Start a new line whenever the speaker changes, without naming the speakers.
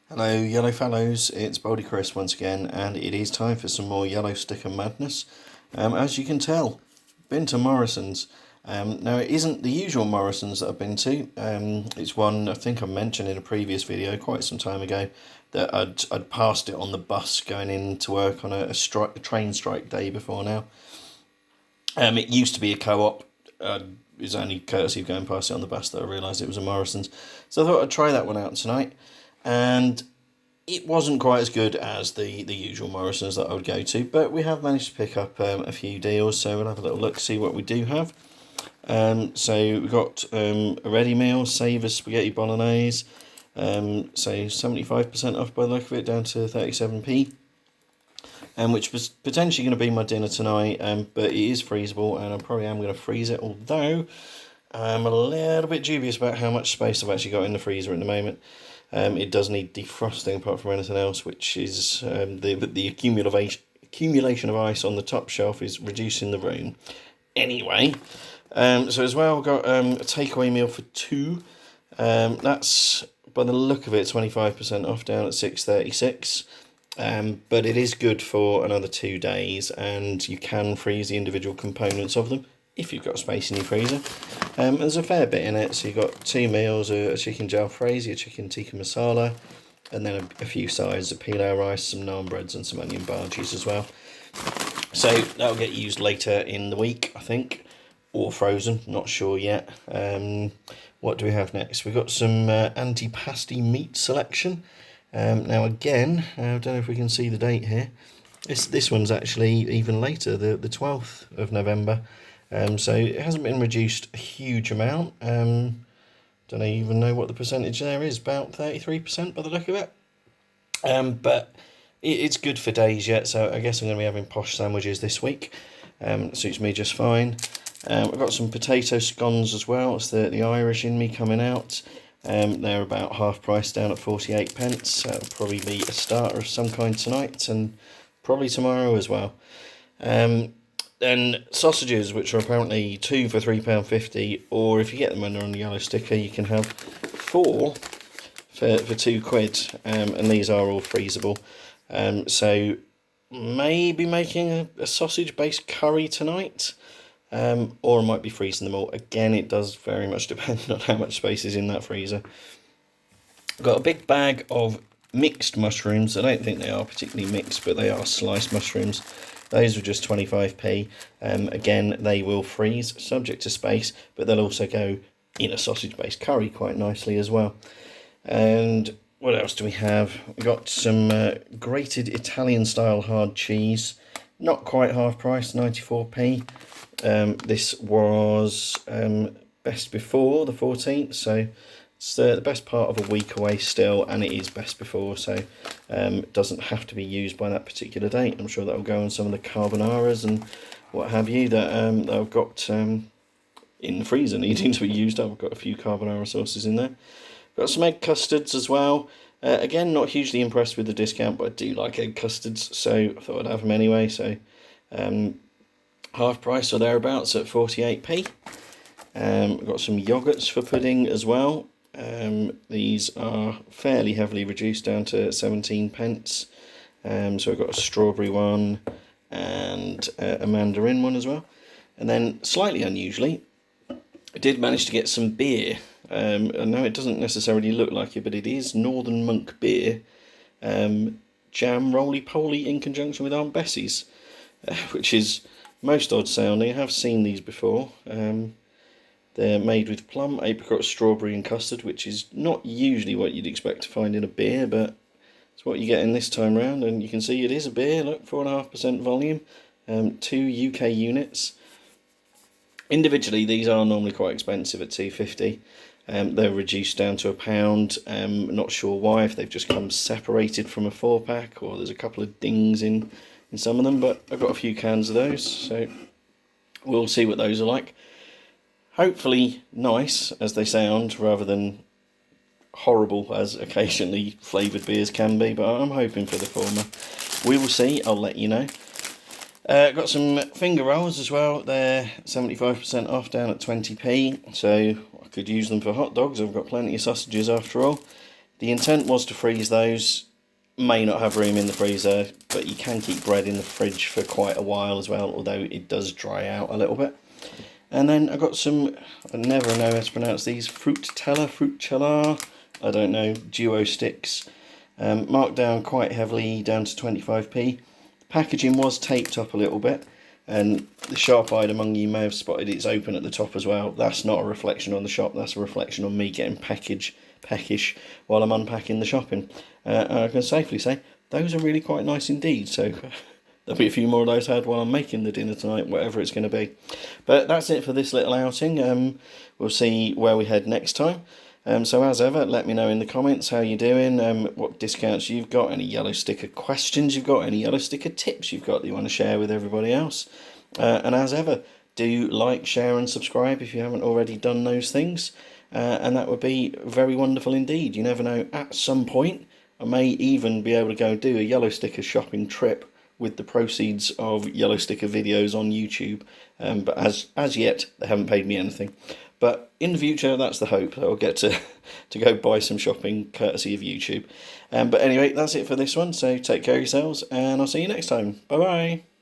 Hello yellow fellows, it's Baldy Chris once again, and it is time for some more yellow sticker madness. As you can tell, been to Morrisons. Now it isn't the usual Morrisons that I've been to. It's one I think I mentioned in a previous video quite some time ago that I'd passed it on the bus going in to work on a train strike day before now. It used to be a co-op. It was only courtesy of going past it on the bus that I realised it was a Morrisons. So I thought I'd try that one out tonight. And it wasn't quite as good as the usual Morrisons that I would go to, but we have managed to pick up a few deals, so we'll have a little look, see what we do have. So we've got a ready meal, Savor Spaghetti Bolognese, so 75% off by the look of it, down to 37p, which was potentially going to be my dinner tonight, but it is freezable, and I probably am going to freeze it, although I'm a little bit dubious about how much space I've actually got in the freezer at the moment. It does need defrosting apart from anything else, which is the accumulation of ice on the top shelf is reducing the room. Anyway, so as well, we've got a takeaway meal for two. That's, by the look of it, 25% off, down at £6.36. But it is good for another 2 days, and you can freeze the individual components of them if you've got space in your freezer. There's a fair bit in it, so you've got 2 meals, a chicken jalfrezi, a chicken tikka masala, and then a few sides of pilau rice, some naan breads and some onion bhajis as well. So that'll get used later in the week, I think, or frozen, not sure yet. What do we have next? We've got some antipasti meat selection. Now again, I don't know if we can see the date here. This one's actually even later, the 12th of November. So it hasn't been reduced a huge amount. Don't even know what the percentage there is, about 33% by the look of it. But it's good for days yet, so I guess I'm going to be having posh sandwiches this week. Suits me just fine. I've got some potato scones as well. It's the Irish in me coming out. They're about half price, down at 48p. That'll probably be a starter of some kind tonight, and probably tomorrow as well. Then sausages, which are apparently 2 for £3.50, or if you get them under on the yellow sticker, you can have 4 for £2, and these are all freezable. So maybe making a sausage-based curry tonight, or I might be freezing them all. Again, it does very much depend on how much space is in that freezer. I've got a big bag of mixed mushrooms. I don't think they are particularly mixed, but they are sliced mushrooms. Those are just 25p. Again, they will freeze, subject to space, but they'll also go in a sausage-based curry quite nicely as well. And what else do we have? We've got some grated Italian-style hard cheese. Not quite half price, 94p. This was best before the 14th, so it's the best part of a week away still, and it is best before, so it doesn't have to be used by that particular date. I'm sure that'll go on some of the carbonaras and what have you that I've got in the freezer needing to be used up. I've got a few carbonara sauces in there. Got some egg custards as well. Again, not hugely impressed with the discount, but I do like egg custards, so I thought I'd have them anyway. So half price or thereabouts at 48p. We've got some yogurts for pudding as well. These are fairly heavily reduced, down to 17p. So we've got a strawberry one and a mandarin one as well. And then, slightly unusually, I did manage to get some beer. I know it doesn't necessarily look like it, but it is Northern Monk beer. Jam roly-poly in conjunction with Aunt Bessie's, which is most odd sounding. I have seen these before. They're made with plum, apricot, strawberry and custard, which is not usually what you'd expect to find in a beer, but it's what you're getting this time round. And you can see it is a beer, look, 4.5% volume, 2 UK units. Individually, these are normally quite expensive at £2.50. They're reduced down to £1. Not sure why, if they've just come separated from a 4-pack, or there's a couple of dings in some of them, but I've got a few cans of those, so we'll see what those are like. Hopefully nice, as they sound, rather than horrible, as occasionally flavoured beers can be, but I'm hoping for the former. We will see, I'll let you know. Got some finger rolls as well. They're 75% off, down at 20p, so I could use them for hot dogs. I've got plenty of sausages after all. The intent was to freeze those. May not have room in the freezer, but you can keep bread in the fridge for quite a while as well, although it does dry out a little bit. And then I got some, I never know how to pronounce these, fruitella, I don't know, duo sticks, marked down quite heavily, down to 25p. The packaging was taped up a little bit, and the sharp-eyed among you may have spotted it's open at the top as well. That's not a reflection on the shop, that's a reflection on me getting peckish while I'm unpacking the shopping. And I can safely say those are really quite nice indeed, so there'll be a few more of those had while I'm making the dinner tonight, whatever it's going to be. But that's it for this little outing. We'll see where we head next time. So as ever, let me know in the comments how you're doing, what discounts you've got, any yellow sticker questions you've got, any yellow sticker tips you've got that you want to share with everybody else. And as ever, do like, share and subscribe if you haven't already done those things. And that would be very wonderful indeed. You never know, at some point I may even be able to go do a yellow sticker shopping trip with the proceeds of yellow sticker videos on YouTube. But as yet, they haven't paid me anything. But in the future, that's the hope. I'll get to go buy some shopping courtesy of YouTube. But anyway, that's it for this one. So take care of yourselves, and I'll see you next time. Bye-bye.